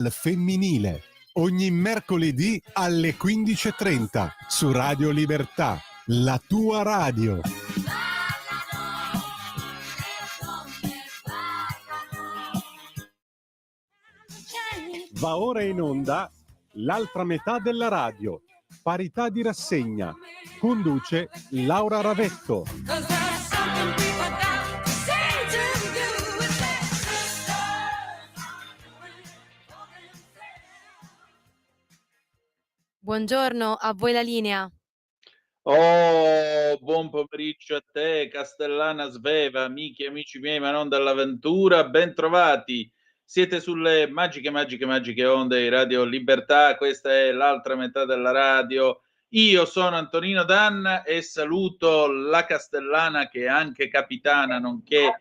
al femminile, ogni mercoledì alle 15:30 su Radio Libertà, la tua radio. Va ora in onda l'altra metà della radio, parità di rassegna. Conduce Laura Ravetto. Buongiorno, a voi la linea. Oh, buon pomeriggio a te, Castellana Sveva, amiche e amici miei, ma non dall'avventura, ben trovati. Siete sulle magiche onde di Radio Libertà, questa è l'altra metà della radio. Io sono Antonino Danna e saluto la Castellana, che è anche capitana, nonché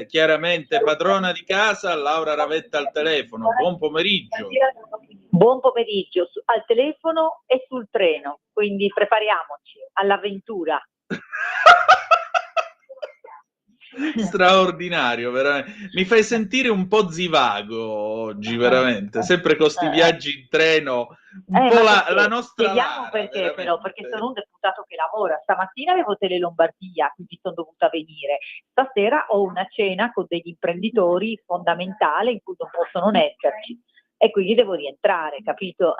chiaramente padrona di casa, Laura Ravetta al telefono. Buon pomeriggio. Buon pomeriggio, al telefono e sul treno, quindi prepariamoci all'avventura. Straordinario, veramente. Mi fai sentire un po' zivago oggi, veramente. Sempre con sti viaggi in treno, un po' la nostra spieghiamo Lara, perché, veramente. però, perché sono un deputato che lavora. Stamattina avevo Tele Lombardia, quindi sono dovuta venire. Stasera ho una cena con degli imprenditori fondamentale in cui non posso non esserci. E quindi devo rientrare, capito?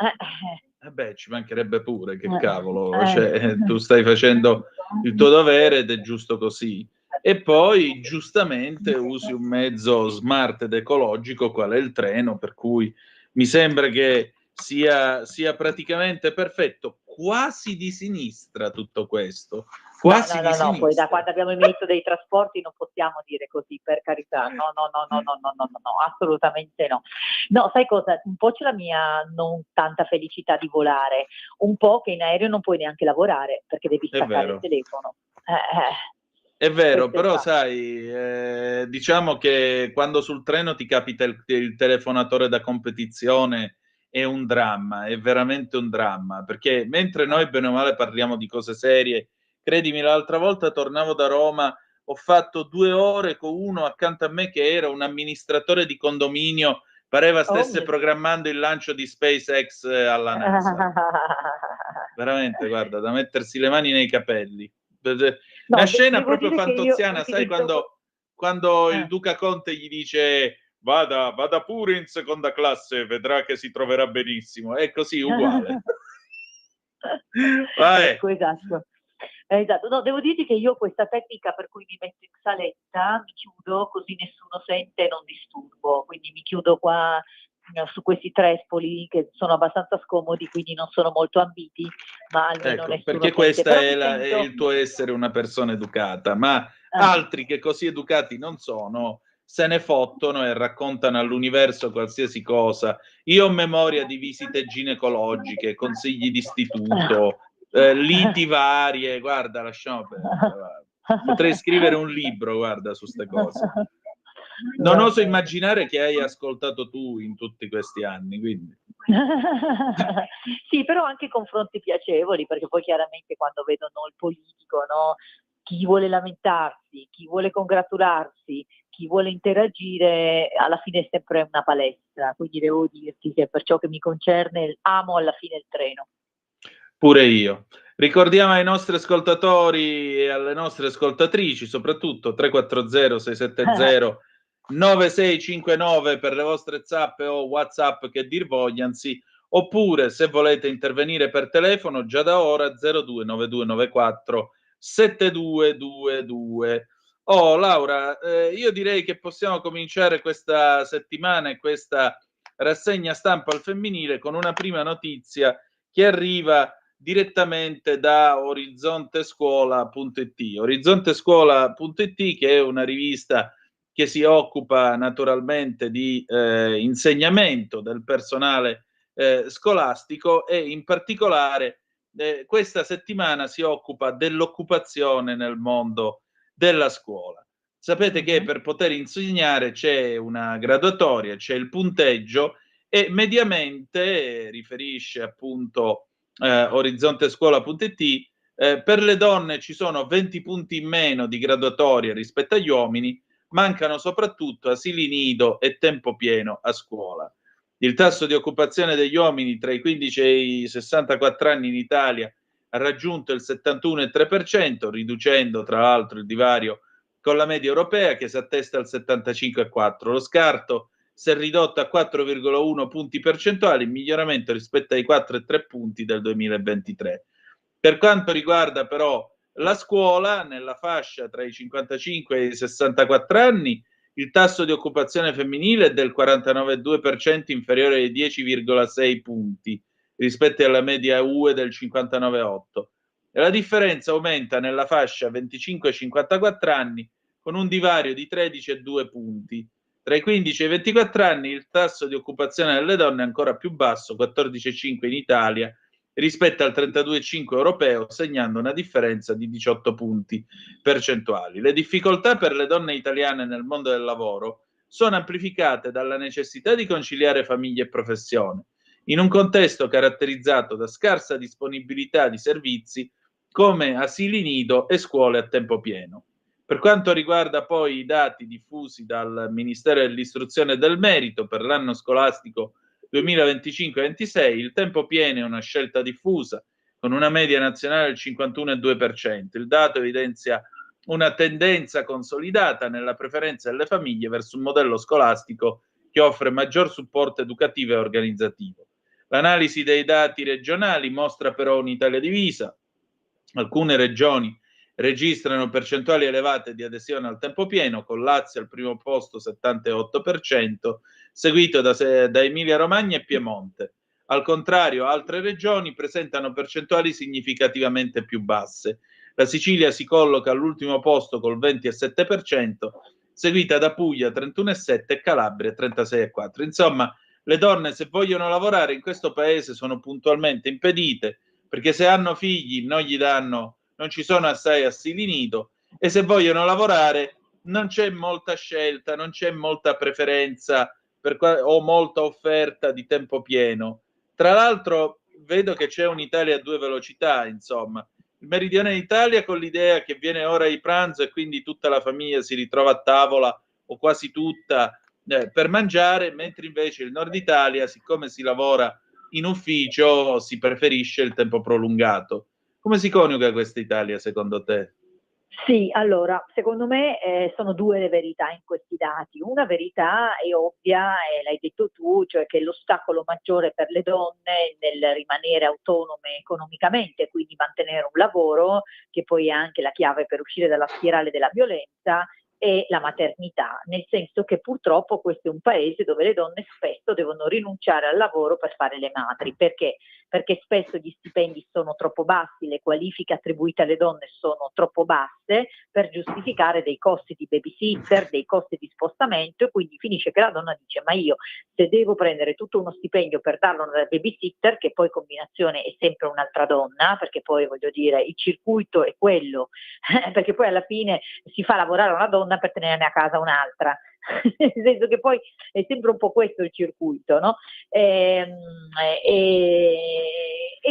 Beh, ci mancherebbe pure, che cavolo, cioè, tu stai facendo il tuo dovere ed è giusto così. E poi, giustamente, usi un mezzo smart ed ecologico, qual è il treno, per cui mi sembra che sia praticamente perfetto, quasi di sinistra tutto questo. Quasi di sinistra. Poi da quando abbiamo il ministro dei trasporti non possiamo dire così, per carità, no, assolutamente no. No, sai cosa? Un po' c'è la mia non tanta felicità di volare, un po' che in aereo non puoi neanche lavorare perché devi staccare il telefono. È vero, però sai, diciamo che quando sul treno ti capita il telefonatore da competizione è un dramma, è veramente un dramma, perché mentre noi bene o male parliamo di cose serie, credimi, l'altra volta tornavo da Roma, ho fatto 2 ore con uno accanto a me che era un amministratore di condominio, pareva stesse programmando il lancio di SpaceX alla NASA. Veramente, guarda, da mettersi le mani nei capelli. Una scena proprio fantoziana, sai, quando il Duca Conte gli dice vada pure in seconda classe, vedrà che si troverà benissimo. È così, uguale. Ecco, esatto. No, devo dirti che io ho questa tecnica per cui mi metto in saletta, mi chiudo così nessuno sente e non disturbo, quindi mi chiudo qua su questi trespoli che sono abbastanza scomodi, quindi non sono molto ambiti, ma almeno nessuno perché sente. questa è il tuo essere una persona educata, ma altri che così educati non sono, se ne fottono e raccontano all'universo qualsiasi cosa. Io ho memoria di visite ginecologiche, consigli d'istituto, liti varie, guarda, lasciamo perdere. Potrei scrivere un libro, guarda, su ste cose. Non oso immaginare che hai ascoltato tu in tutti questi anni, quindi. Sì, però anche confronti piacevoli, perché poi chiaramente quando vedono il politico, no, chi vuole lamentarsi, chi vuole congratularsi, chi vuole interagire, alla fine è sempre una palestra, quindi devo dirti che per ciò che mi concerne amo alla fine il treno. Pure io. Ricordiamo ai nostri ascoltatori e alle nostre ascoltatrici, soprattutto 340 670 9659 per le vostre zappe o WhatsApp che dir vogliansi, oppure se volete intervenire per telefono già da ora 029294 7222. Oh Laura, io direi che possiamo cominciare questa settimana e questa rassegna stampa al femminile con una prima notizia che arriva direttamente da orizontescuola.it. Orizontescuola.it, che è una rivista che si occupa naturalmente di insegnamento del personale scolastico e in particolare questa settimana si occupa dell'occupazione nel mondo della scuola. Sapete che per poter insegnare c'è una graduatoria, c'è il punteggio e mediamente, riferisce appunto orizontescuola.it, per le donne ci sono 20 punti in meno di graduatoria rispetto agli uomini, mancano soprattutto asili nido e tempo pieno a scuola. Il tasso di occupazione degli uomini tra i 15 e i 64 anni in Italia ha raggiunto il 71,3%, riducendo tra l'altro il divario con la media europea che si attesta al 75,4%. Lo scarto si è ridotto a 4,1 punti percentuali, in miglioramento rispetto ai 4,3 punti del 2023. Per quanto riguarda però la scuola, nella fascia tra i 55 e i 64 anni, il tasso di occupazione femminile è del 49,2%, inferiore ai 10,6 punti rispetto alla media UE del 59,8%. E la differenza aumenta nella fascia 25-54 anni con un divario di 13,2 punti. Tra i 15 e i 24 anni il tasso di occupazione delle donne è ancora più basso, 14,5 in Italia, rispetto al 32,5 europeo, segnando una differenza di 18 punti percentuali. Le difficoltà per le donne italiane nel mondo del lavoro sono amplificate dalla necessità di conciliare famiglia e professione, in un contesto caratterizzato da scarsa disponibilità di servizi come asili nido e scuole a tempo pieno. Per quanto riguarda poi i dati diffusi dal Ministero dell'Istruzione e del Merito per l'anno scolastico 2025-26, il tempo pieno è una scelta diffusa, con una media nazionale del 51,2%. Il dato evidenzia una tendenza consolidata nella preferenza delle famiglie verso un modello scolastico che offre maggior supporto educativo e organizzativo. L'analisi dei dati regionali mostra però un'Italia divisa. Alcune regioni registrano percentuali elevate di adesione al tempo pieno, con Lazio al primo posto 78%, seguito da Emilia-Romagna e Piemonte. Al contrario, altre regioni presentano percentuali significativamente più basse. La Sicilia si colloca all'ultimo posto col 20,7%, seguita da Puglia 31,7% e Calabria 36,4%. Insomma, le donne, se vogliono lavorare in questo paese, sono puntualmente impedite, perché se hanno figli non ci sono assai asili nido, e se vogliono lavorare non c'è molta scelta, non c'è molta preferenza o molta offerta di tempo pieno. Tra l'altro vedo che c'è un'Italia a due velocità, insomma. Il meridione d'Italia con l'idea che viene ora di pranzo e quindi tutta la famiglia si ritrova a tavola, o quasi tutta, per mangiare, mentre invece il nord Italia, siccome si lavora in ufficio, si preferisce il tempo prolungato. Come si coniuga questa Italia secondo te? Sì, allora, secondo me sono due le verità in questi dati. Una verità è ovvia, e l'hai detto tu, cioè che l'ostacolo maggiore per le donne nel rimanere autonome economicamente, quindi mantenere un lavoro, che poi è anche la chiave per uscire dalla spirale della violenza, è la maternità, nel senso che purtroppo questo è un paese dove le donne spesso devono rinunciare al lavoro per fare le madri. Perché? Perché spesso gli stipendi sono troppo bassi, le qualifiche attribuite alle donne sono troppo basse per giustificare dei costi di babysitter, dei costi di spostamento, e quindi finisce che la donna dice: ma io, se devo prendere tutto uno stipendio per darlo alla babysitter, che poi combinazione è sempre un'altra donna, perché poi voglio dire il circuito è quello, perché poi alla fine si fa lavorare una donna per tenerne a casa un'altra. Nel senso che poi è sempre un po' questo il circuito, no? È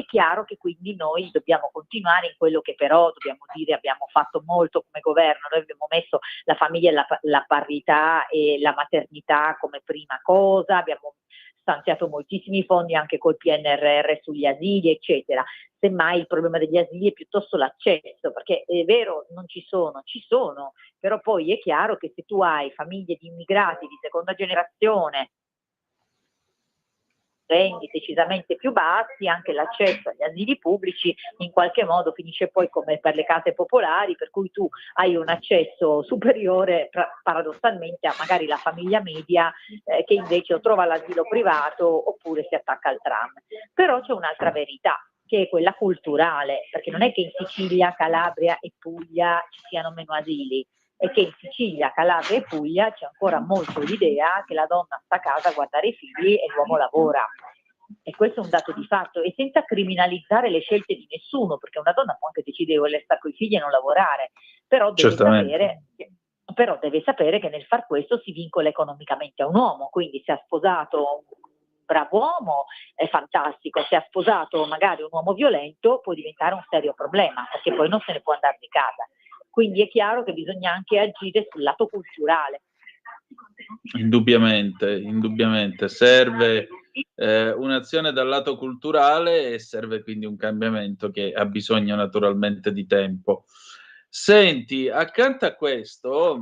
chiaro che quindi noi dobbiamo continuare in quello che però dobbiamo dire abbiamo fatto molto come governo. Noi abbiamo messo la famiglia e la parità e la maternità come prima cosa, abbiamo stanziato moltissimi fondi anche col PNRR sugli asili, eccetera. Semmai il problema degli asili è piuttosto l'accesso, perché è vero, non ci sono, però poi è chiaro che se tu hai famiglie di immigrati di seconda generazione, rendi decisamente più bassi, anche l'accesso agli asili pubblici in qualche modo finisce poi come per le case popolari, per cui tu hai un accesso superiore paradossalmente a magari la famiglia media che invece o trova l'asilo privato oppure si attacca al tram. Però c'è un'altra verità, che è quella culturale, perché non è che in Sicilia, Calabria e Puglia ci siano meno asili, è che in Sicilia, Calabria e Puglia c'è ancora molto l'idea che la donna sta a casa a guardare i figli e l'uomo lavora. E questo è un dato di fatto, e senza criminalizzare le scelte di nessuno, perché una donna può anche decidere di voler stare con i figli e non lavorare, però deve sapere che nel far questo si vincola economicamente a un uomo. Quindi se ha sposato un bravo uomo è fantastico, se ha sposato magari un uomo violento può diventare un serio problema, perché poi non se ne può andare di casa. Quindi è chiaro che bisogna anche agire sul lato culturale. Indubbiamente. Serve un'azione dal lato culturale e serve quindi un cambiamento che ha bisogno naturalmente di tempo. Senti, accanto a questo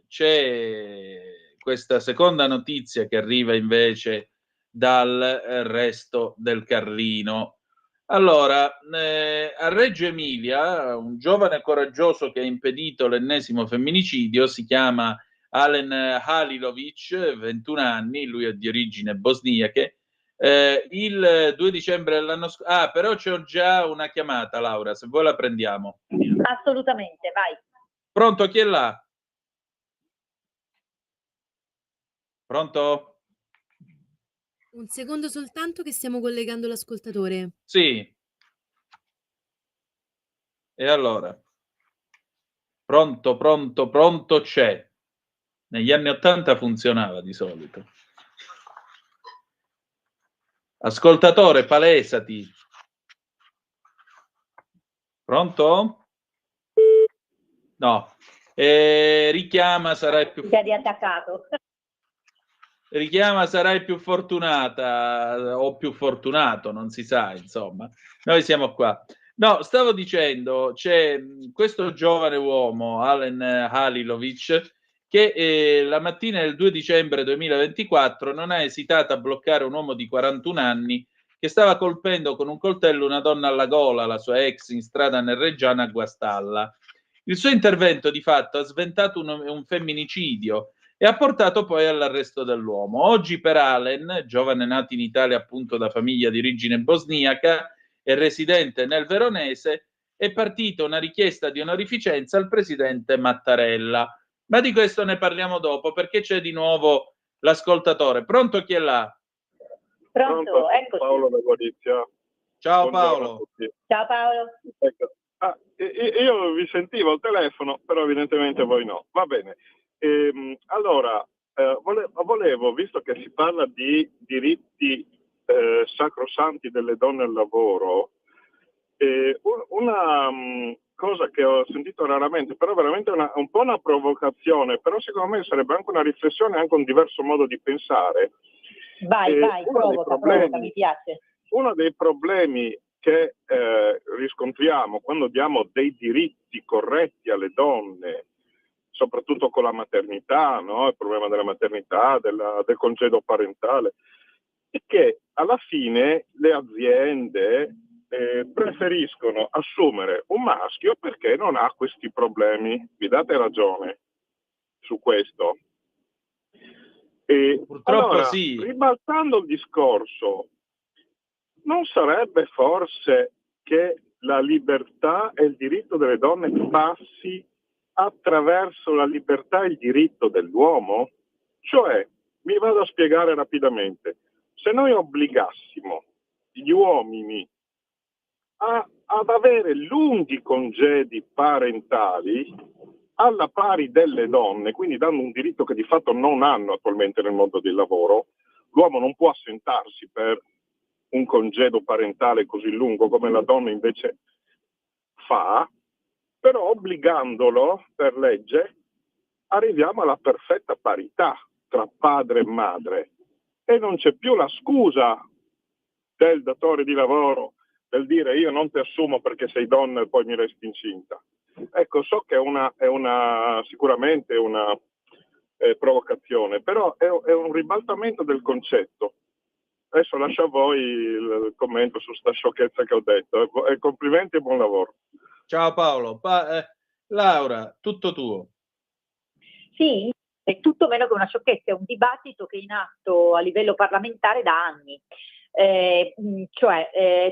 c'è questa seconda notizia che arriva invece dal resto del Carlino. Allora, a Reggio Emilia, un giovane coraggioso che ha impedito l'ennesimo femminicidio si chiama Alen Halilovic, 21 anni, lui è di origine bosniache. Il 2 dicembre dell'anno scorso. Ah, però c'ho già una chiamata, Laura, se vuoi la prendiamo. Assolutamente, vai. Pronto, chi è là? Pronto? Un secondo soltanto che stiamo collegando l'ascoltatore. Sì. E allora? Pronto c'è. Negli anni '80 funzionava di solito. Ascoltatore, palesati. Pronto? No. Richiama, sarai più... Sei riattaccato. Richiama, sarai più fortunata o più fortunato, non si sa, insomma. Noi siamo qua. No, stavo dicendo, c'è questo giovane uomo, Alen Halilovic, che la mattina del 2 dicembre 2024 non ha esitato a bloccare un uomo di 41 anni che stava colpendo con un coltello una donna alla gola, la sua ex, in strada Reggiana a Guastalla. Il suo intervento di fatto ha sventato un femminicidio e ha portato poi all'arresto dell'uomo. Oggi per Alen, giovane nato in Italia appunto da famiglia di origine bosniaca e residente nel Veronese, è partita una richiesta di onorificenza al presidente Mattarella. Ma di questo ne parliamo dopo, perché c'è di nuovo l'ascoltatore. Pronto, chi è là? Pronto, eccoci. Paolo da Gorizia. Ciao Buongiorno Paolo. a tutti. Ciao Paolo. Ecco. Io vi sentivo al telefono, però evidentemente voi no. Va bene. Allora, volevo, visto che si parla di diritti sacrosanti delle donne al lavoro, una cosa che ho sentito raramente, però veramente un po' una provocazione, però secondo me sarebbe anche una riflessione, anche un diverso modo di pensare. Vai, provoca, mi piace. Uno dei problemi che riscontriamo quando diamo dei diritti corretti alle donne, soprattutto con la maternità, no? Il problema della maternità, del congedo parentale, è che alla fine le aziende preferiscono assumere un maschio perché non ha questi problemi. Vi date ragione su questo? Purtroppo allora, sì. Ribaltando il discorso, non sarebbe forse che la libertà e il diritto delle donne passi attraverso la libertà e il diritto dell'uomo? Cioè, mi vado a spiegare rapidamente, se noi obbligassimo gli uomini ad avere lunghi congedi parentali alla pari delle donne, quindi dando un diritto che di fatto non hanno attualmente nel mondo del lavoro, l'uomo non può assentarsi per un congedo parentale così lungo come la donna invece fa, però obbligandolo per legge arriviamo alla perfetta parità tra padre e madre e non c'è più la scusa del datore di lavoro del dire io non ti assumo perché sei donna e poi mi resti incinta. Ecco, so che è sicuramente una provocazione, però è un ribaltamento del concetto. Adesso lascio a voi il commento su sta sciocchezza che ho detto. E complimenti e buon lavoro. Ciao Paolo. Laura, tutto tuo. Sì, è tutto meno che una sciocchezza, è un dibattito che è in atto a livello parlamentare da anni.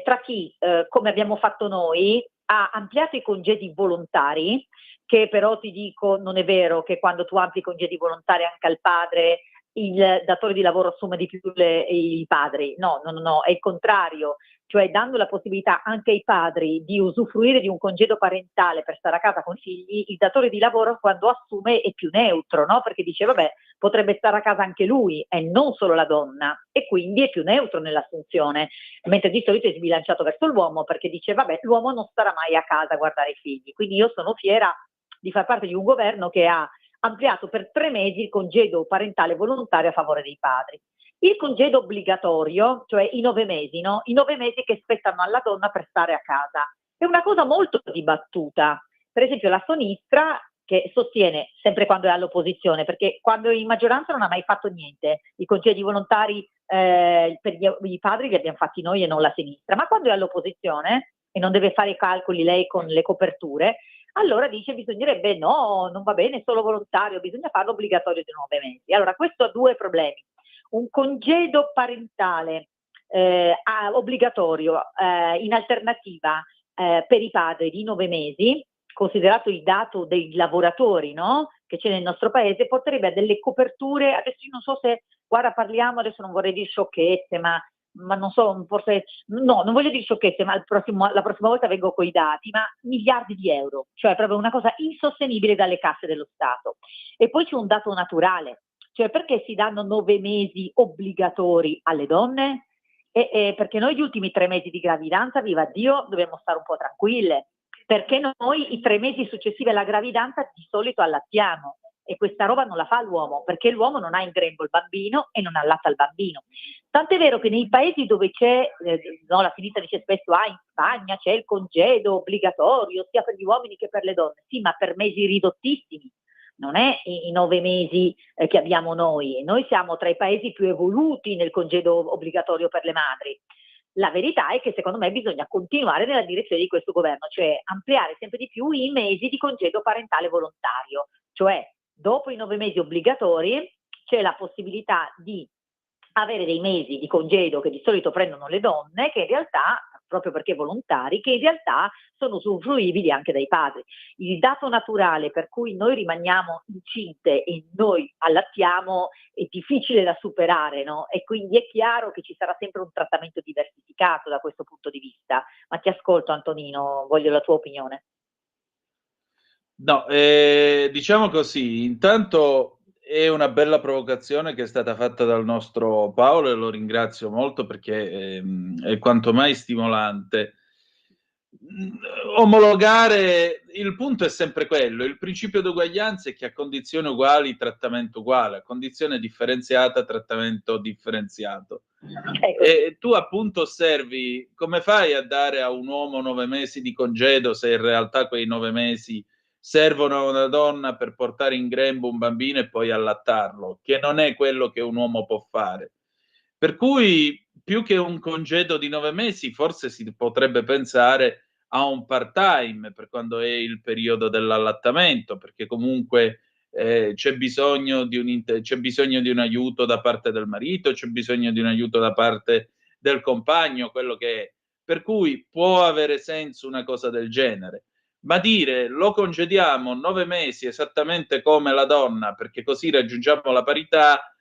Tra chi, come abbiamo fatto noi, ha ampliato i congedi volontari, che però ti dico non è vero che quando tu ampli i congedi volontari anche al padre il datore di lavoro assume di più i padri. No, è il contrario, cioè dando la possibilità anche ai padri di usufruire di un congedo parentale per stare a casa con i figli, il datore di lavoro quando assume è più neutro, no? Perché dice vabbè, potrebbe stare a casa anche lui e non solo la donna, e quindi è più neutro nell'assunzione, mentre di solito è sbilanciato verso l'uomo perché dice vabbè, l'uomo non starà mai a casa a guardare i figli. Quindi io sono fiera di far parte di un governo che ha ampliato per 3 mesi il congedo parentale volontario a favore dei padri. Il congedo obbligatorio, cioè i 9 mesi, no? I 9 mesi che spettano alla donna per stare a casa. È una cosa molto dibattuta. Per esempio la sinistra, che sostiene, sempre quando è all'opposizione, perché quando è in maggioranza non ha mai fatto niente, i congedi volontari per i padri li abbiamo fatti noi e non la sinistra, ma quando è all'opposizione e non deve fare i calcoli lei con le coperture, allora dice bisognerebbe no, non va bene, solo volontario, bisogna farlo obbligatorio di 9 mesi. Allora questo ha due problemi. Un congedo parentale obbligatorio in alternativa per i padri di 9 mesi, considerato il dato dei lavoratori, no? Che c'è nel nostro paese, porterebbe a delle coperture, adesso io non so se, guarda parliamo, adesso non vorrei dire sciocchezze, ma non so, forse, no, non voglio dire sciocchezze, ma la prossima volta vengo coi dati, ma miliardi di euro, cioè proprio una cosa insostenibile dalle casse dello Stato. E poi c'è un dato naturale, cioè perché si danno 9 mesi obbligatori alle donne? Perché noi gli ultimi 3 mesi di gravidanza, viva Dio, dobbiamo stare un po' tranquille, perché noi i 3 mesi successivi alla gravidanza di solito allattiamo e questa roba non la fa l'uomo, perché l'uomo non ha in grembo il bambino e non allatta il bambino. Tant'è vero che nei paesi dove c'è, no, la sinistra dice spesso, in Spagna c'è il congedo obbligatorio sia per gli uomini che per le donne, sì, ma per mesi ridottissimi. Non è i 9 mesi che abbiamo noi. Noi siamo tra i paesi più evoluti nel congedo obbligatorio per le madri. La verità è che secondo me bisogna continuare nella direzione di questo governo, cioè ampliare sempre di più i mesi di congedo parentale volontario. Cioè, dopo i 9 mesi obbligatori c'è la possibilità di avere dei mesi di congedo che di solito prendono le donne, che in realtà, proprio perché volontari, che in realtà sono usufruibili anche dai padri. Il dato naturale per cui noi rimaniamo incinte e noi allattiamo è difficile da superare, no? E quindi è chiaro che ci sarà sempre un trattamento diversificato da questo punto di vista. Ma ti ascolto, Antonino, voglio la tua opinione. No, diciamo così, intanto è una bella provocazione che è stata fatta dal nostro Paolo e lo ringrazio molto perché è quanto mai stimolante. Omologare, il punto è sempre quello, il principio d'uguaglianza è che a condizioni uguali trattamento uguale, a condizione differenziata trattamento differenziato. E tu appunto osservi come fai a dare a un uomo 9 mesi di congedo se in realtà quei 9 mesi servono a una donna per portare in grembo un bambino e poi allattarlo, che non è quello che un uomo può fare. Per cui più che un congedo di 9 mesi, forse si potrebbe pensare a un part-time per quando è il periodo dell'allattamento, perché comunque c'è bisogno di un aiuto da parte del marito, c'è bisogno di un aiuto da parte del compagno, quello che è. Per cui può avere senso una cosa del genere. Ma dire lo congediamo 9 mesi esattamente come la donna, perché così raggiungiamo la parità,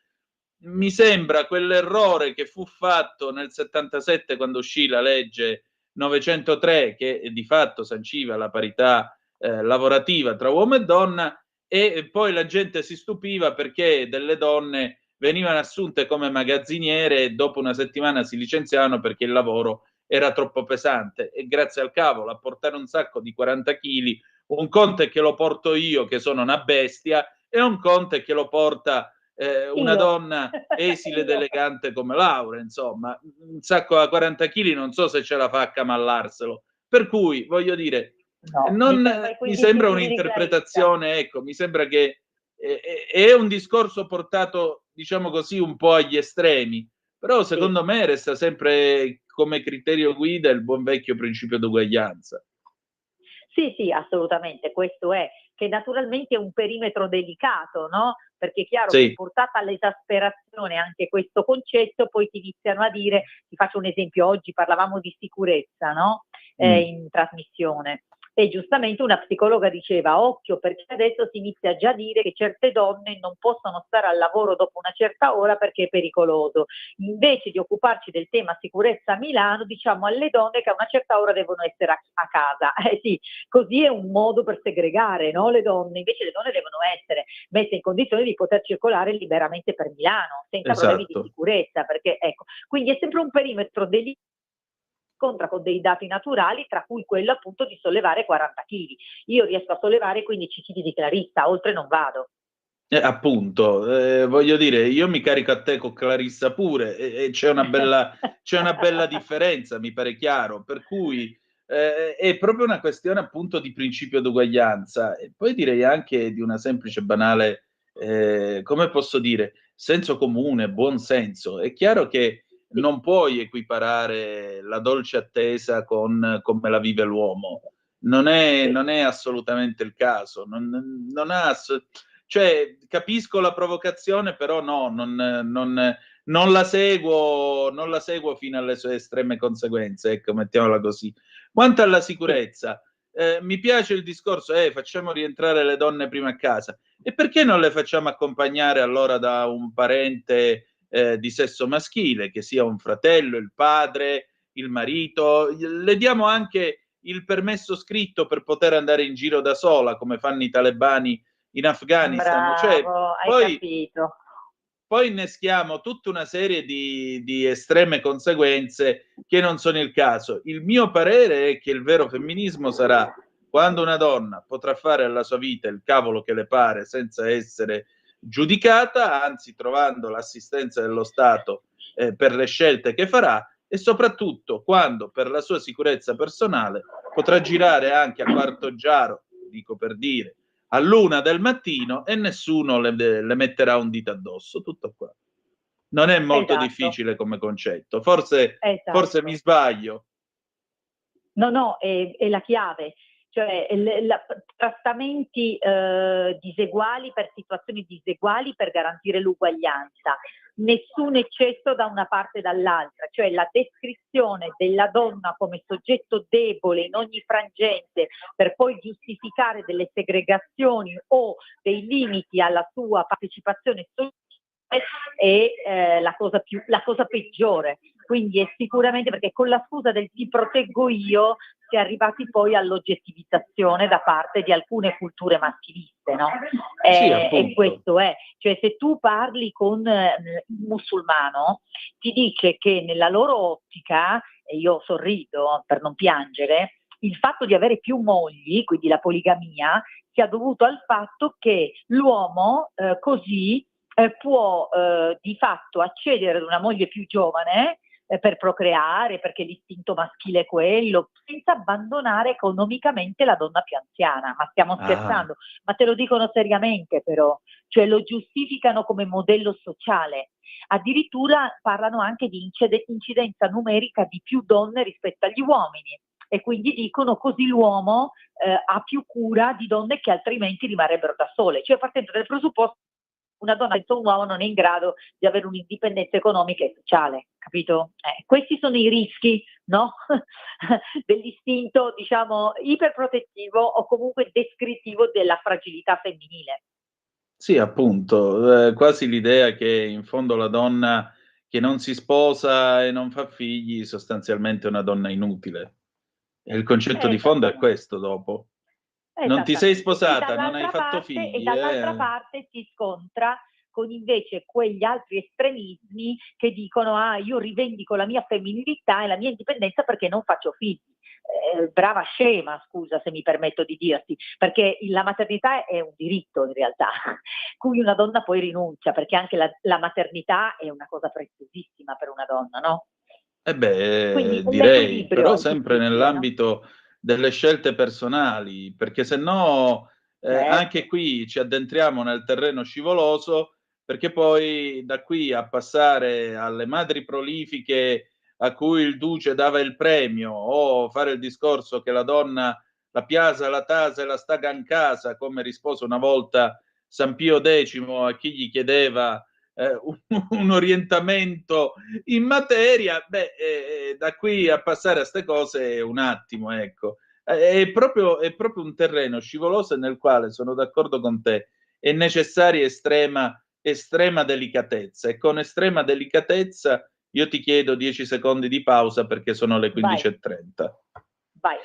mi sembra quell'errore che fu fatto nel 77 quando uscì la legge 903 che di fatto sanciva la parità lavorativa tra uomo e donna e poi la gente si stupiva perché delle donne venivano assunte come magazziniere e dopo una settimana si licenziavano perché il lavoro era troppo pesante e grazie al cavolo a portare un sacco di 40 kg un conto è che lo porto io che sono una bestia e un conto è che lo porta una donna esile ed elegante come Laura, insomma, un sacco da 40 kg non so se ce la fa a camallarselo. Per cui, voglio dire, mi sembra un'interpretazione, ecco, mi sembra che è un discorso portato, diciamo così, un po' agli estremi, però secondo me resta sempre come criterio guida il buon vecchio principio d'uguaglianza. Sì, assolutamente, questo è, che naturalmente è un perimetro delicato, no? Perché è chiaro che portata all'esasperazione anche questo concetto, poi ti iniziano a dire, ti faccio un esempio, oggi parlavamo di sicurezza, no? In trasmissione. E giustamente una psicologa diceva, occhio, perché adesso si inizia già a dire che certe donne non possono stare al lavoro dopo una certa ora perché è pericoloso. Invece di occuparci del tema sicurezza a Milano, diciamo alle donne che a una certa ora devono essere a casa. Sì, così è un modo per segregare, no? Le donne. Invece le donne devono essere messe in condizione di poter circolare liberamente per Milano, senza problemi di sicurezza, perché ecco, quindi è sempre un perimetro delicato, scontra con dei dati naturali, tra cui quello appunto di sollevare 40 kg. Io riesco a sollevare 15 kg di Clarissa, oltre non vado. Appunto, voglio dire, io mi carico a te con Clarissa pure, e c'è una bella differenza, mi pare chiaro, per cui è proprio una questione appunto di principio d'uguaglianza, e poi direi anche di una semplice banale, come posso dire, senso comune, buon senso. È chiaro che non puoi equiparare la dolce attesa con come la vive l'uomo. Non è assolutamente il caso, non ha cioè, capisco la provocazione, però no, non la seguo fino alle sue estreme conseguenze, ecco, mettiamola così. Quanto alla sicurezza, mi piace il discorso, facciamo rientrare le donne prima a casa. E perché non le facciamo accompagnare allora da un parente di sesso maschile, che sia un fratello, il padre, il marito? Le diamo anche il permesso scritto per poter andare in giro da sola, come fanno i talebani in Afghanistan. Cioè, Bravo, hai poi, capito. poi inneschiamo tutta una serie di estreme conseguenze che non sono il caso. Il mio parere è che il vero femminismo sarà quando una donna potrà fare alla sua vita il cavolo che le pare senza essere giudicata, anzi trovando l'assistenza dello Stato per le scelte che farà, e soprattutto quando per la sua sicurezza personale potrà girare anche a quarto giaro, dico per dire, all'1 del mattino, e nessuno le metterà un dito addosso. Tutto qua. Non è molto Esatto, difficile come concetto. Forse mi esatto. sbaglio. No, è la chiave, cioè trattamenti diseguali per situazioni diseguali per garantire l'uguaglianza, nessun eccesso da una parte e dall'altra, cioè la descrizione della donna come soggetto debole in ogni frangente per poi giustificare delle segregazioni o dei limiti alla sua partecipazione sociale è la cosa peggiore. Quindi è sicuramente, perché con la scusa del ti proteggo io si è arrivati poi all'oggettivizzazione da parte di alcune culture maschiliste, no? Sì, E appunto. questo è, cioè se tu parli con il musulmano ti dice che nella loro ottica, e io sorrido per non piangere, il fatto di avere più mogli, quindi la poligamia, sia dovuto al fatto che l'uomo così può di fatto accedere ad una moglie più giovane per procreare, perché l'istinto maschile è quello, senza abbandonare economicamente la donna più anziana. Ma stiamo scherzando? Ma te lo dicono seriamente però, cioè lo giustificano come modello sociale. Addirittura parlano anche di incidenza numerica di più donne rispetto agli uomini, e quindi dicono così l'uomo ha più cura di donne che altrimenti rimarrebbero da sole. Cioè partendo dal presupposto una donna senza un uomo non è in grado di avere un'indipendenza economica e sociale, capito? Questi sono i rischi, no? Dell'istinto, diciamo, iperprotettivo o comunque descrittivo della fragilità femminile. Sì, appunto, quasi l'idea che in fondo la donna che non si sposa e non fa figli sostanzialmente è una donna inutile. E il concetto di fondo è Esattamente. questo dopo. Non ti sei Esattamente. sposata, non hai fatto E figli, dall'altra parte si scontra con invece quegli altri estremismi che dicono io rivendico la mia femminilità e la mia indipendenza perché non faccio figli. Brava scema, scusa se mi permetto di dirti, perché la maternità è un diritto in realtà, cui una donna poi rinuncia, perché anche la maternità è una cosa preziosissima per una donna, no? Quindi direi, l'equilibrio però è sempre difficile, no? nell'ambito delle scelte personali, perché se no anche Certo. qui ci addentriamo nel terreno scivoloso, perché poi da qui a passare alle madri prolifiche a cui il duce dava il premio, o fare il discorso che la donna la piasa, la tasa e la staga in casa, come rispose una volta San Pio X a chi gli chiedeva un orientamento in materia, da qui a passare a ste cose è un attimo, ecco. È proprio un terreno scivoloso nel quale sono d'accordo con te, è necessaria estrema delicatezza, e con estrema delicatezza io ti chiedo 10 secondi di pausa perché sono le Vai, 15:30. vai.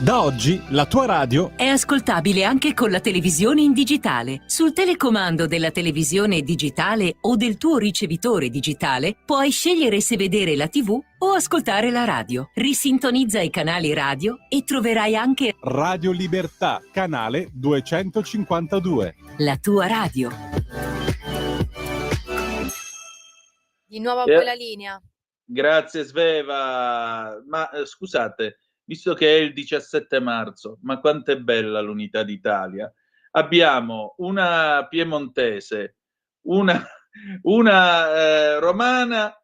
Da oggi la tua radio È ascoltabile anche con la televisione in digitale. Sul telecomando della televisione digitale o del tuo ricevitore digitale puoi scegliere se vedere la TV o ascoltare la radio. Risintonizza i canali radio e troverai anche Radio Libertà, canale 252. la tua radio. Di nuovo a voi la linea. Grazie Sveva. Ma scusate, visto che è il 17 marzo, ma quanto è bella l'unità d'Italia. Abbiamo una piemontese, una romana,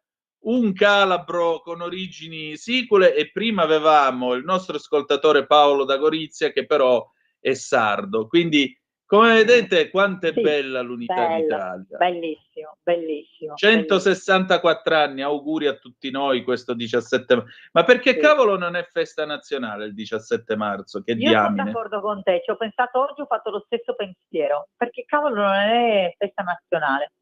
un calabro con origini sicule e prima avevamo il nostro ascoltatore Paolo da Gorizia che però è sardo. Quindi, come vedete, quanto è bella l'unità d'Italia. Bellissimo, bellissimo. 164 anni, auguri a tutti noi questo 17 marzo. Ma perché cavolo non è festa nazionale il 17 marzo? Che Io sono d'accordo con te, ci ho pensato oggi, ho fatto lo stesso pensiero. Perché cavolo non è festa nazionale?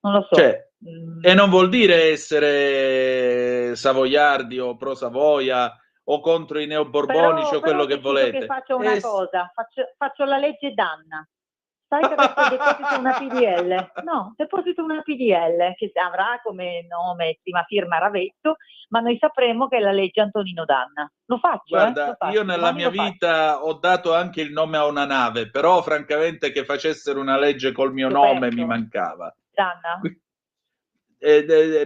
Non lo so. E non vuol dire essere savoiardi o pro Savoia o contro i neoborbonici o quello che volete. Che faccio una cosa, faccio la legge Danna. Sai che adesso deposito una PDL? No, deposito una PDL che avrà come nome prima firma Ravetto, ma noi sapremo che è la legge Antonino Danna. Lo faccio. Guarda, lo faccio. io nella mia vita ho dato anche il nome a una nave, però francamente che facessero una legge col mio nome mi mancava. Danna?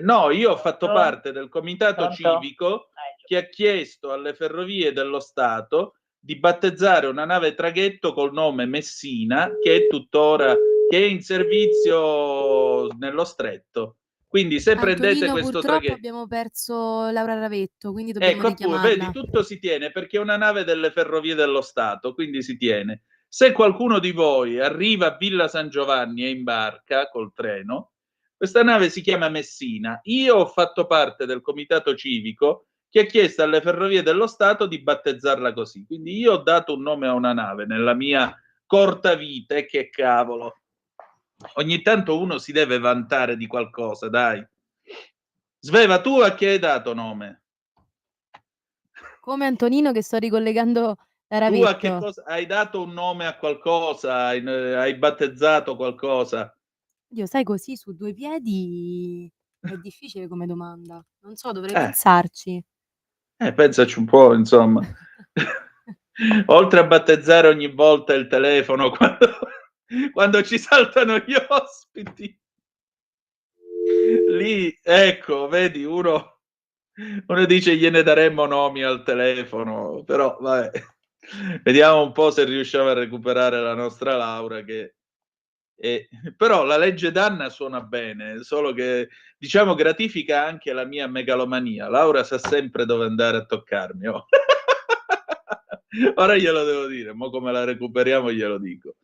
No, io ho fatto parte del comitato civico che ha chiesto alle ferrovie dello Stato di battezzare una nave traghetto col nome Messina, che è tuttora in servizio nello stretto. Quindi se prendete questo traghetto, abbiamo perso Laura Ravetto, quindi dobbiamo richiamarla. Vedi, tutto si tiene perché è una nave delle ferrovie dello Stato, quindi si tiene. Se qualcuno di voi arriva a Villa San Giovanni e imbarca col treno, questa nave si chiama Messina. Io ho fatto parte del comitato civico che ha chiesto alle ferrovie dello Stato di battezzarla così. Quindi io ho dato un nome a una nave nella mia corta vita, e che cavolo. Ogni tanto uno si deve vantare di qualcosa, dai. Sveva, tu a chi hai dato nome? Come Antonino, che sto ricollegando la Ravetto. Tu a che cosa hai dato un nome a qualcosa? Hai battezzato qualcosa? Io, sai, così su due piedi è difficile come domanda. Non so, dovrei pensarci. Pensaci un po', insomma. Oltre a battezzare ogni volta il telefono quando ci saltano gli ospiti. Lì, ecco, vedi, uno dice gliene daremmo nomi al telefono, però vabbè. Vediamo un po' se riusciamo a recuperare la nostra Laura però la legge Danna suona bene, solo che diciamo gratifica anche la mia megalomania. Laura sa sempre dove andare a toccarmi. Oh. Ora glielo devo dire, mo come la recuperiamo glielo dico.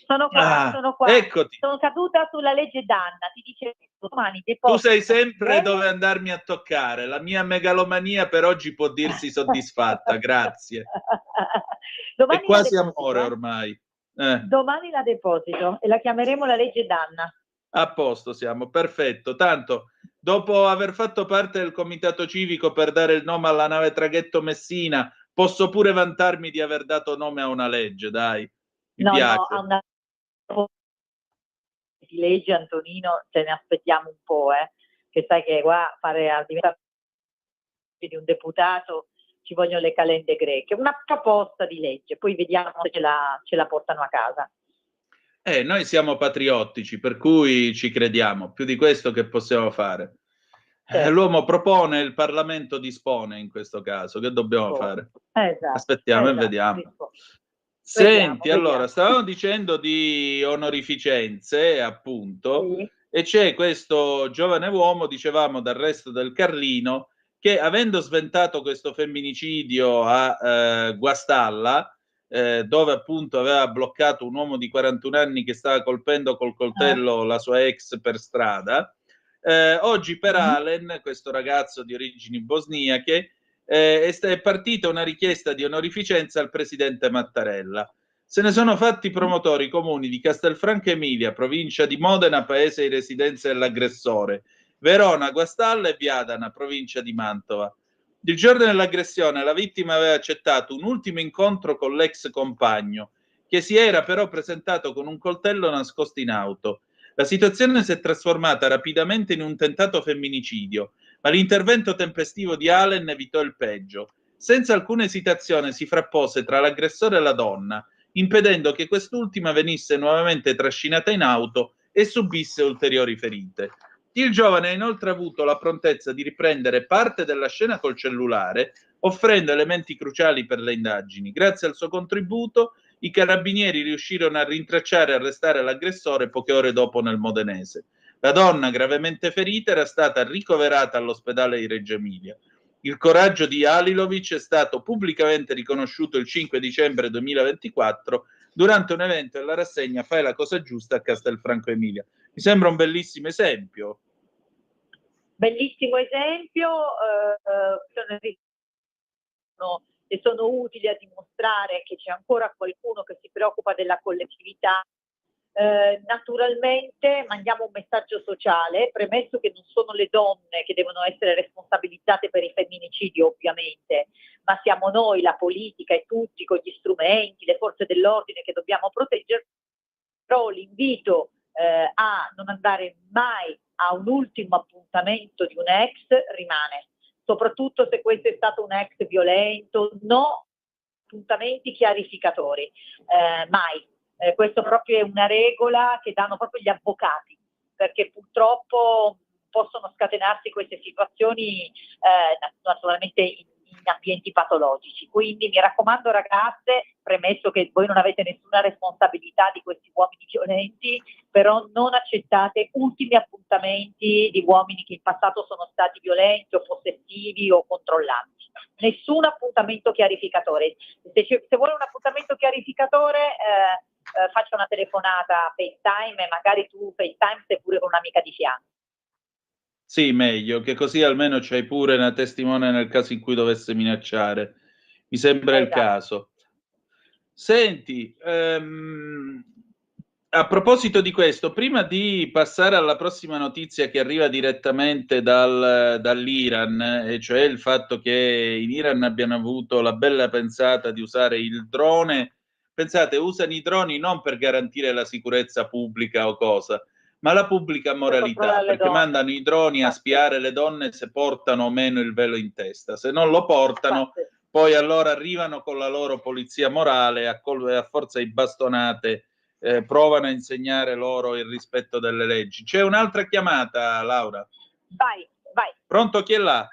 Sono qua. Eccoti. Sono caduta sulla legge Danna, ti dicevo domani. Tu sai sempre dove andarmi a toccare. La mia megalomania per oggi può dirsi soddisfatta, grazie. È quasi amore ormai. Domani la deposito e la chiameremo la legge Danna. A posto siamo, perfetto. Tanto, dopo aver fatto parte del comitato civico per dare il nome alla nave traghetto Messina, posso pure vantarmi di aver dato nome a una legge, dai. Mi piace. No, a una di legge, Antonino, ce ne aspettiamo un po', che sai che qua fare diventare di un deputato ci vogliono le calende greche, una proposta di legge, poi vediamo se ce la portano a casa. Noi siamo patriottici, per cui ci crediamo, più di questo che possiamo fare. L'uomo propone, il Parlamento dispone in questo caso, che dobbiamo fare? Esatto, aspettiamo e vediamo. Senti, allora, stavamo dicendo di onorificenze, appunto, e c'è questo giovane uomo, dicevamo, dal resto del Carlino, che avendo sventato questo femminicidio a Guastalla, dove appunto aveva bloccato un uomo di 41 anni che stava colpendo col coltello la sua ex per strada, oggi per Alen, questo ragazzo di origini bosniache, è partita una richiesta di onorificenza al presidente Mattarella. Se ne sono fatti promotori i comuni di Castelfranco Emilia, provincia di Modena, paese di residenza dell'aggressore, Verona, Guastalla e Viadana, provincia di Mantova. Il giorno dell'aggressione la vittima aveva accettato un ultimo incontro con l'ex compagno, che si era però presentato con un coltello nascosto in auto. La situazione si è trasformata rapidamente in un tentato femminicidio, ma l'intervento tempestivo di Allen evitò il peggio. Senza alcuna esitazione si frappose tra l'aggressore e la donna, impedendo che quest'ultima venisse nuovamente trascinata in auto e subisse ulteriori ferite. Il giovane ha inoltre avuto la prontezza di riprendere parte della scena col cellulare, offrendo elementi cruciali per le indagini. Grazie al suo contributo, i carabinieri riuscirono a rintracciare e arrestare l'aggressore poche ore dopo nel Modenese. La donna, gravemente ferita, era stata ricoverata all'ospedale di Reggio Emilia. Il coraggio di Halilovic è stato pubblicamente riconosciuto il 5 dicembre 2024 durante un evento della rassegna Fai la cosa giusta a Castelfranco Emilia. Mi sembra un bellissimo esempio. Bellissimo esempio, sono utili a dimostrare che c'è ancora qualcuno che si preoccupa della collettività. Naturalmente mandiamo un messaggio sociale, premesso che non sono le donne che devono essere responsabilizzate per i femminicidi, ovviamente, ma siamo noi, la politica e tutti con gli strumenti, le forze dell'ordine che dobbiamo proteggere. Però l'invito a non andare mai a un ultimo appuntamento di un ex rimane, soprattutto se questo è stato un ex violento, no appuntamenti chiarificatori, mai. Questo proprio è una regola che danno proprio gli avvocati, perché purtroppo possono scatenarsi queste situazioni naturalmente in ambienti patologici. Quindi mi raccomando ragazze, premesso che voi non avete nessuna responsabilità di questi uomini violenti, però non accettate ultimi appuntamenti di uomini che in passato sono stati violenti o possessivi o controllanti. Nessun appuntamento chiarificatore. Se vuole un appuntamento chiarificatore faccia una telefonata FaceTime e magari tu FaceTime sei pure con un'amica di fianco. Sì, meglio, che così almeno c'hai pure una testimone nel caso in cui dovesse minacciare. Mi sembra il caso. Senti, a proposito di questo, prima di passare alla prossima notizia che arriva direttamente dall'Iran, e cioè il fatto che in Iran abbiano avuto la bella pensata di usare il drone. Pensate, usano i droni non per garantire la sicurezza pubblica o cosa, ma la pubblica moralità, perché mandano i droni a spiare le donne se portano o meno il velo in testa. Se non lo portano, poi allora arrivano con la loro polizia morale a forza di bastonate provano a insegnare loro il rispetto delle leggi. C'è un'altra chiamata, Laura. Vai. Pronto, chi è là?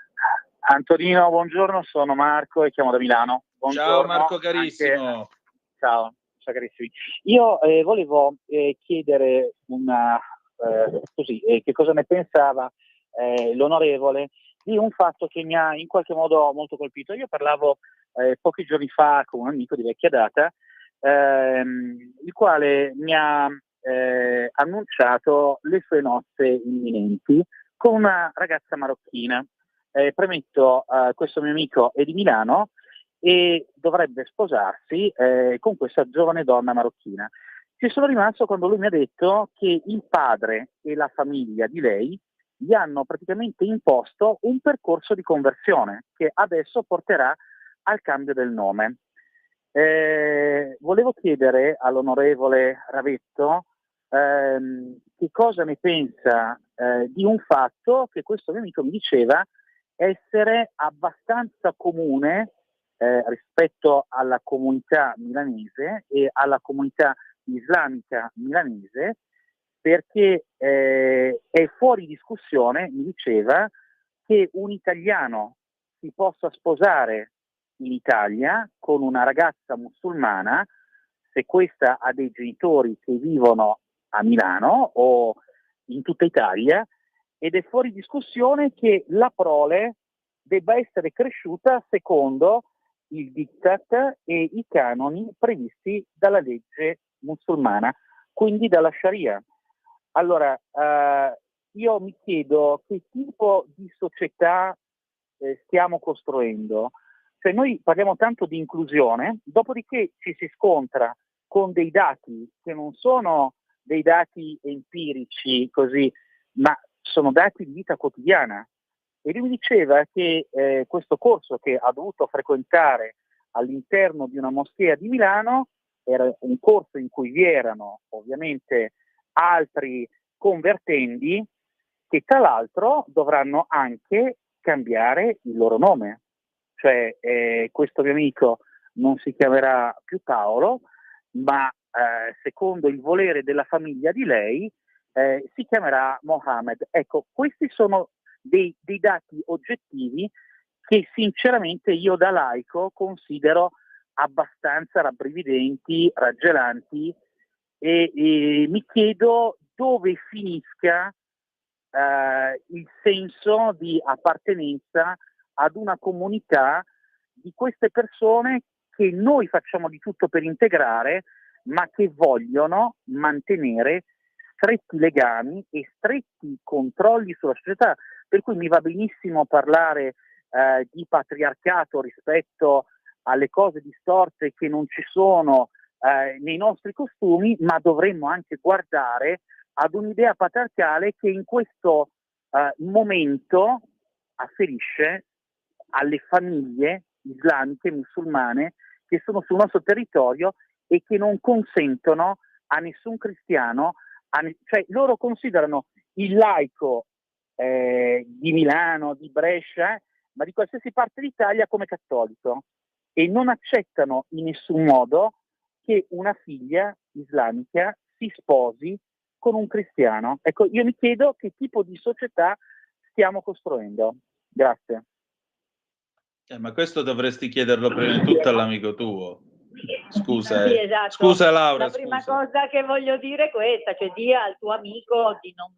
Antonino, buongiorno, sono Marco e chiamo da Milano. Buongiorno, ciao Marco carissimo. Ciao carissimi. Io volevo chiedere che cosa ne pensava l'onorevole di un fatto che mi ha in qualche modo molto colpito. Io parlavo pochi giorni fa con un amico di vecchia data, il quale mi ha annunciato le sue nozze imminenti con una ragazza marocchina. Premetto, questo mio amico è di Milano e dovrebbe sposarsi con questa giovane donna marocchina. Ci sono rimasto quando lui mi ha detto che il padre e la famiglia di lei gli hanno praticamente imposto un percorso di conversione che adesso porterà al cambio del nome. Volevo chiedere all'onorevole Ravetto che cosa ne pensa di un fatto che questo mio amico mi diceva essere abbastanza comune rispetto alla comunità milanese e alla comunità islamica milanese, perché è fuori discussione, mi diceva, che un italiano si possa sposare in Italia con una ragazza musulmana se questa ha dei genitori che vivono a Milano o in tutta Italia, ed è fuori discussione che la prole debba essere cresciuta secondo il diktat e i canoni previsti dalla legge musulmana, quindi dalla Sharia. Allora, io mi chiedo che tipo di società stiamo costruendo. Cioè noi parliamo tanto di inclusione, dopodiché ci si scontra con dei dati che non sono dei dati empirici così, ma sono dati di vita quotidiana. E lui mi diceva che questo corso che ha dovuto frequentare all'interno di una moschea di Milano era un corso in cui vi erano ovviamente altri convertendi che tra l'altro dovranno anche cambiare il loro nome. Cioè questo mio amico non si chiamerà più Paolo, ma secondo il volere della famiglia di lei si chiamerà Mohammed. Ecco, questi sono dei dati oggettivi che sinceramente io da laico considero abbastanza rabbrividenti, raggelanti e mi chiedo dove finisca il senso di appartenenza ad una comunità di queste persone che noi facciamo di tutto per integrare, ma che vogliono mantenere stretti legami e stretti controlli sulla società. Per cui mi va benissimo parlare di patriarcato rispetto alle cose distorte che non ci sono nei nostri costumi, ma dovremmo anche guardare ad un'idea patriarcale che in questo momento afferisce alle famiglie islamiche musulmane che sono sul nostro territorio e che non consentono a nessun cristiano, cioè loro considerano il laico di Milano, di Brescia, ma di qualsiasi parte d'Italia come cattolico, e non accettano in nessun modo che una figlia islamica si sposi con un cristiano. Ecco, io mi chiedo che tipo di società stiamo costruendo. Grazie. Ma questo dovresti chiederlo prima di tutto all'amico tuo. Scusa, Sì, esatto. Scusa Laura. La prima scusa. cosa che voglio dire è questa, cioè di al tuo amico di non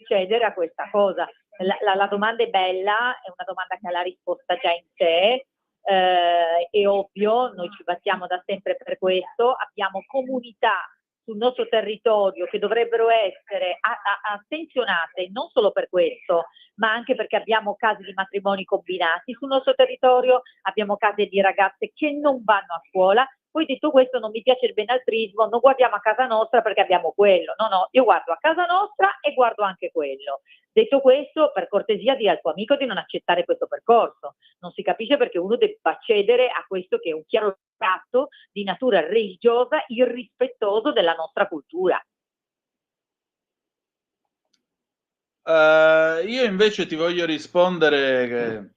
cedere a questa cosa. La domanda è bella, è una domanda che ha la risposta già in sé, è ovvio, noi ci battiamo da sempre per questo, abbiamo comunità sul nostro territorio che dovrebbero essere attenzionate non solo per questo, ma anche perché abbiamo casi di matrimoni combinati sul nostro territorio, abbiamo casi di ragazze che non vanno a scuola. Poi detto questo non mi piace il benaltrismo, non guardiamo a casa nostra perché abbiamo quello, no, io guardo a casa nostra e guardo anche quello. Detto questo, per cortesia di al tuo amico di non accettare questo percorso, non si capisce perché uno debba cedere a questo che è un chiaro tratto di natura religiosa irrispettoso della nostra cultura. Io invece ti voglio rispondere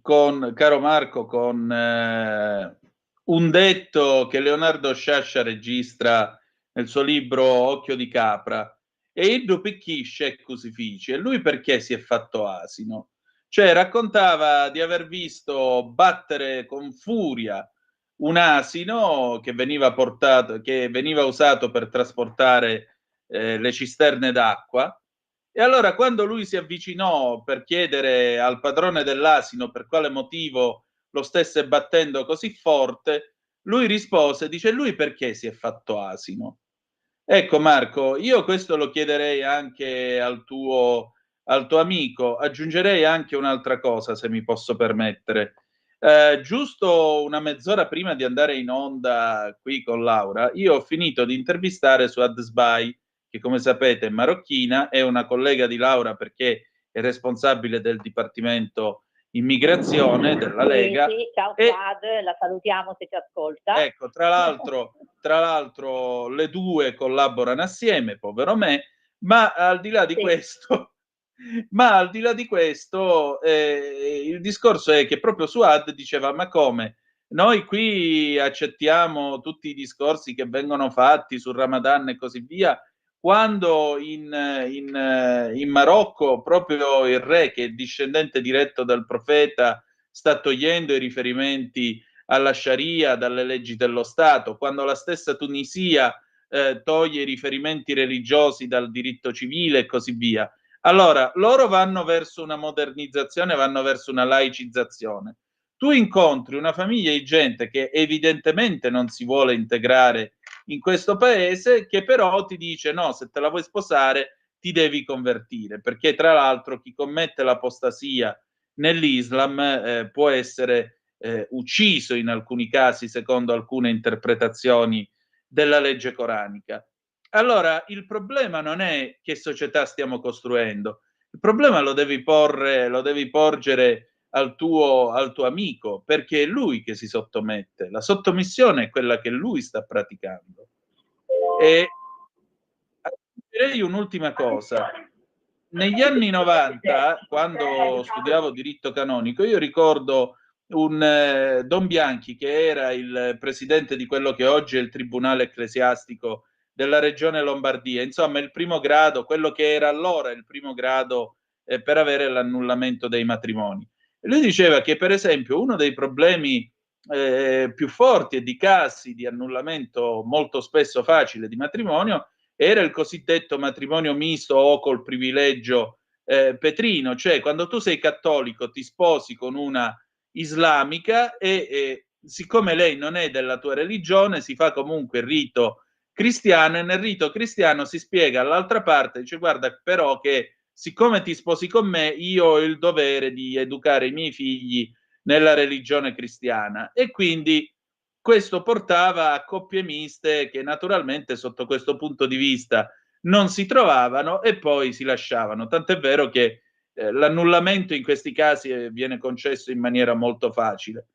caro Marco, con un detto che Leonardo Sciascia registra nel suo libro Occhio di capra, e iddu picchisce e crucifici. E lui perché si è fatto asino? Cioè raccontava di aver visto battere con furia un asino che veniva usato per trasportare le cisterne d'acqua. E allora quando lui si avvicinò per chiedere al padrone dell'asino per quale motivo lo stesse battendo così forte, lui rispose, dice, lui perché si è fatto asino? Ecco Marco, io questo lo chiederei anche al tuo amico, aggiungerei anche un'altra cosa, se mi posso permettere. Giusto una mezz'ora prima di andare in onda qui con Laura, io ho finito di intervistare Suad Sbai, che come sapete è marocchina, è una collega di Laura perché è responsabile del Dipartimento Immigrazione della Lega. Sì, ciao Suad, la salutiamo se ci ascolta. Ecco, tra l'altro le due collaborano assieme, povero me, ma al di là di questo... Ma al di là di questo, il discorso è che proprio Suad diceva: ma come? Noi qui accettiamo tutti i discorsi che vengono fatti sul Ramadan e così via, quando in Marocco proprio il re, che è discendente diretto dal profeta, sta togliendo i riferimenti alla Sharia dalle leggi dello Stato, quando la stessa Tunisia toglie i riferimenti religiosi dal diritto civile e così via. Allora, loro vanno verso una modernizzazione, vanno verso una laicizzazione. Tu incontri una famiglia di gente che evidentemente non si vuole integrare in questo paese, che però ti dice no, se te la vuoi sposare ti devi convertire, perché tra l'altro chi commette l'apostasia nell'Islam può essere ucciso in alcuni casi secondo alcune interpretazioni della legge coranica. Allora, il problema non è che società stiamo costruendo, Il problema lo devi porgere al tuo amico, perché è lui che si sottomette. La sottomissione è quella che lui sta praticando. E aggiungerei un'ultima cosa. Negli anni 90, quando studiavo diritto canonico, io ricordo un Don Bianchi, che era il presidente di quello che oggi è il Tribunale Ecclesiastico della Regione Lombardia, insomma il primo grado, quello che era allora il primo grado per avere l'annullamento dei matrimoni. E lui diceva che, per esempio, uno dei problemi più forti e di casi di annullamento molto spesso facile di matrimonio era il cosiddetto matrimonio misto o col privilegio petrino, cioè quando tu sei cattolico ti sposi con una islamica e siccome lei non è della tua religione si fa comunque il rito cristiano, e nel rito cristiano si spiega all'altra parte, dice guarda però che siccome ti sposi con me io ho il dovere di educare i miei figli nella religione cristiana, e quindi questo portava a coppie miste che naturalmente sotto questo punto di vista non si trovavano e poi si lasciavano, tant'è vero che l'annullamento in questi casi viene concesso in maniera molto facile.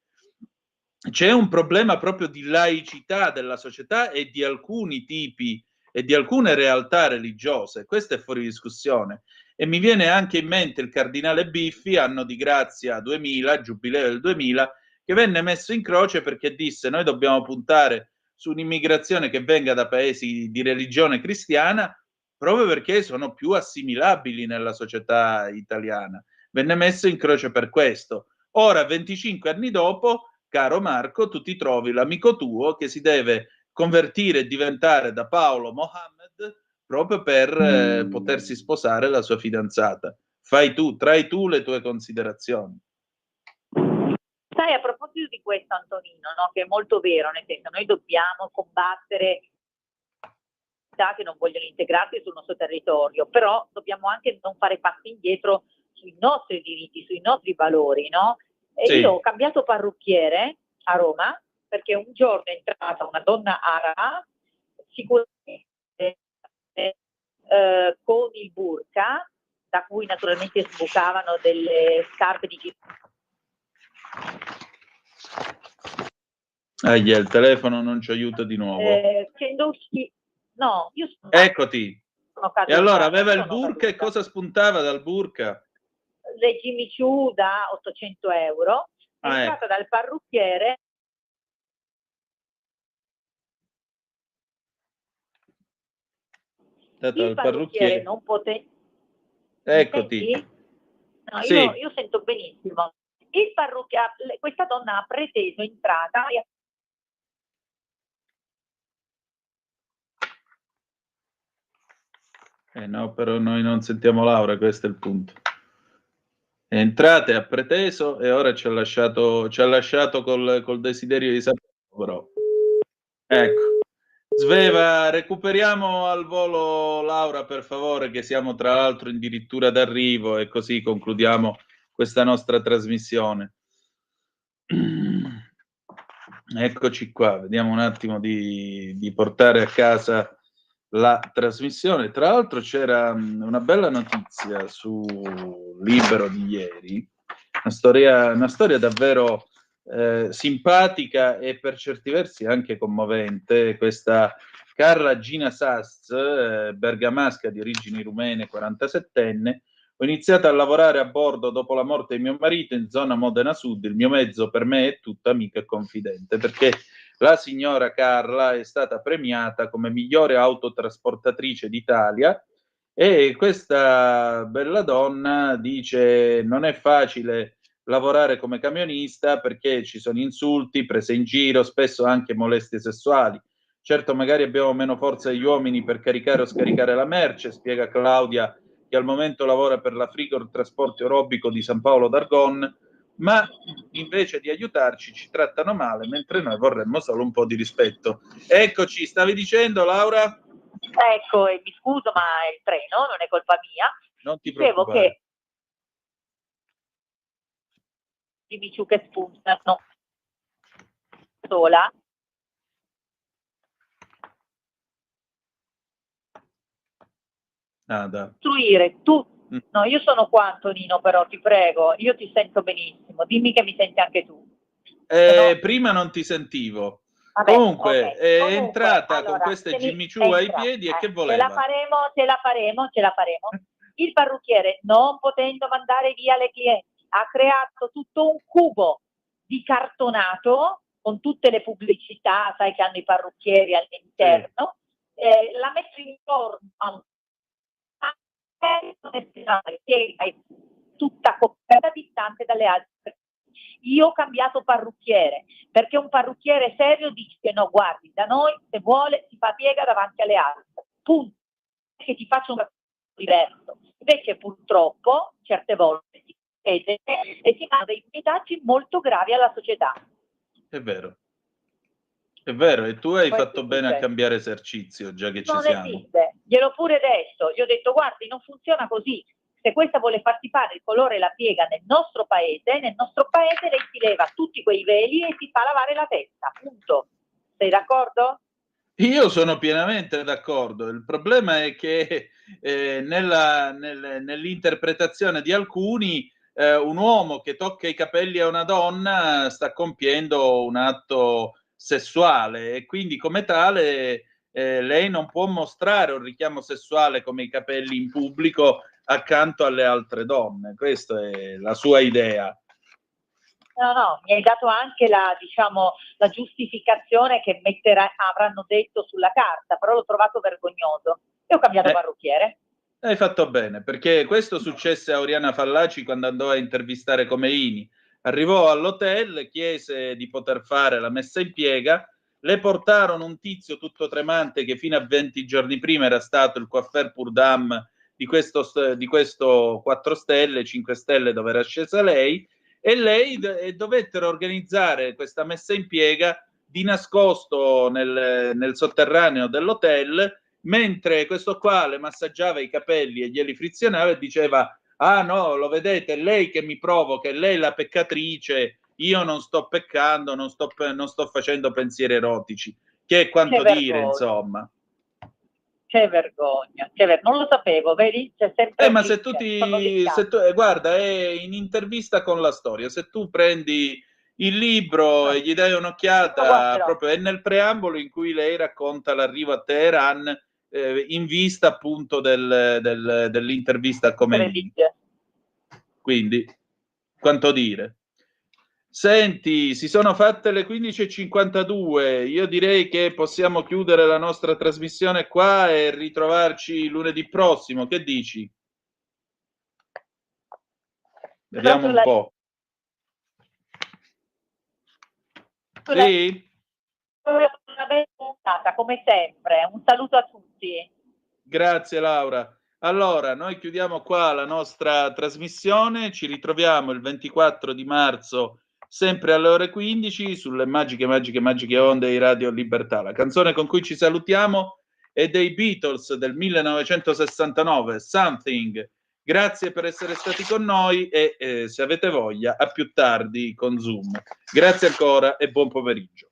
C'è un problema proprio di laicità della società e di alcuni tipi e di alcune realtà religiose, questo è fuori discussione. E mi viene anche in mente il cardinale Biffi, anno di grazia 2000, giubileo del 2000, che venne messo in croce perché disse noi dobbiamo puntare su un'immigrazione che venga da paesi di religione cristiana proprio perché sono più assimilabili nella società italiana. Venne messo in croce per questo. Ora, 25 anni dopo, caro Marco, tu ti trovi l'amico tuo che si deve convertire e diventare da Paolo Mohammed proprio per potersi sposare la sua fidanzata. Trai tu le tue considerazioni. Sai, a proposito di questo, Antonino, no, che è molto vero, nel senso noi dobbiamo combattere che non vogliono integrarsi sul nostro territorio, però dobbiamo anche non fare passi indietro sui nostri diritti, sui nostri valori, no? E Sì. io ho cambiato parrucchiere a Roma perché un giorno è entrata una donna araba, sicuramente con il burqa, da cui naturalmente sbucavano delle scarpe di Il telefono non ci aiuta di nuovo. No, io sono Eccoti. caduta. E allora aveva il sono burqa e caduta. cosa spuntava dal burqa? Le Jimmy Choo da 800 euro, è entrata dal parrucchiere. Il parrucchiere non poteva. Eccoti. No, sì. io sento benissimo. Il parrucchiere, questa donna ha preteso entrata e no, però noi non sentiamo Laura, questo è il punto. È entrata e ha preteso e ora ci ha lasciato col desiderio di sapere, però. Ecco. Sveva, recuperiamo al volo Laura, per favore, che siamo tra l'altro addirittura d'arrivo e così concludiamo questa nostra trasmissione. Eccoci qua, vediamo un attimo di portare a casa la trasmissione. Tra l'altro c'era una bella notizia su Libero di ieri, una storia davvero simpatica e per certi versi anche commovente. Questa Carla Gina Sass, bergamasca di origini rumene, 47enne, ho iniziato a lavorare a bordo dopo la morte di mio marito in zona Modena Sud. Il mio mezzo per me è tutto amico e confidente, perché la signora Carla è stata premiata come migliore autotrasportatrice d'Italia e questa bella donna dice non è facile lavorare come camionista perché ci sono insulti, prese in giro, spesso anche molestie sessuali. Certo, magari abbiamo meno forza degli uomini per caricare o scaricare la merce, spiega Claudia, che al momento lavora per la Frigor Trasporti Orobico di San Paolo d'Argon, ma invece di aiutarci ci trattano male, mentre noi vorremmo solo un po' di rispetto. Eccoci, stavi dicendo, Laura? Ecco, e mi scuso, ma è il treno, non è colpa mia. Non ti Dicevo preoccupare. che i Miciu che spuntano sola. Nada. Costruire No, io sono qua, Antonino, però ti prego, io ti sento benissimo. Dimmi che mi senti anche tu. Prima non ti sentivo. Vabbè, Comunque, ok. è Comunque, entrata con allora, queste se Jimmy Choo ai piedi e che ce la voleva? faremo, ce la faremo. Il parrucchiere, non potendo mandare via le clienti, ha creato tutto un cubo di cartonato con tutte le pubblicità, sai che hanno i parrucchieri all'interno, l'ha messo intorno a un tutta coperta distante dalle altre. Io ho cambiato parrucchiere perché un parrucchiere serio dice no, guardi, da noi se vuole si fa piega davanti alle altre, punto, che ti faccio un parrucchiere diverso. Invece purtroppo certe volte si vede e si fanno dei petaggi molto gravi alla società. È vero, e tu hai Questo fatto bene a succede. cambiare esercizio, già che ci Non siamo. esiste, gliel'ho pure detto, gli ho detto guardi non funziona così, se questa vuole farsi fare il colore e la piega nel nostro paese lei si leva tutti quei veli e si fa lavare la testa, punto. Sei d'accordo? Io sono pienamente d'accordo. Il problema è che nell'interpretazione di alcuni un uomo che tocca i capelli a una donna sta compiendo un atto sessuale e quindi come tale lei non può mostrare un richiamo sessuale come i capelli in pubblico accanto alle altre donne. Questa è la sua idea. No, mi hai dato anche la giustificazione che avranno detto sulla carta, però l'ho trovato vergognoso e ho cambiato parrucchiere. Hai fatto bene, perché questo successe a Oriana Fallaci quando andò a intervistare Comeini. Arrivò all'hotel, chiese di poter fare la messa in piega, le portarono un tizio tutto tremante che fino a 20 giorni prima era stato il coiffeur pour dame di questo 4 stelle, 5 stelle dove era scesa lei, e lei dovettero organizzare questa messa in piega di nascosto nel sotterraneo dell'hotel, mentre questo qua le massaggiava i capelli e glieli frizionava e diceva ah no, lo vedete, è lei che mi provoca, è lei la peccatrice, io non sto peccando, non sto facendo pensieri erotici, che è quanto dire, insomma. Che vergogna, non lo sapevo, vedi? C'è sempre Ma se tu guarda, è in intervista con la storia, se tu prendi il libro e gli dai un'occhiata, proprio è nel preambolo in cui lei racconta l'arrivo a Teheran in vista appunto dell'intervista a Khomeini. Quindi, quanto dire. Senti, si sono fatte le 15:52, io direi che possiamo chiudere la nostra trasmissione qua e ritrovarci lunedì prossimo, che dici? Vediamo un po'. Sì? Una bella puntata, come sempre. Un saluto a tutti. Grazie Laura. Allora, noi chiudiamo qua la nostra trasmissione, ci ritroviamo il 24 di marzo, sempre alle ore 15, sulle magiche onde di Radio Libertà. La canzone con cui ci salutiamo è dei Beatles del 1969, Something. Grazie per essere stati con noi e se avete voglia, a più tardi con Zoom. Grazie ancora e buon pomeriggio.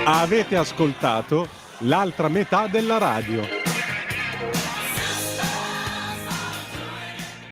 Avete ascoltato l'altra metà della radio.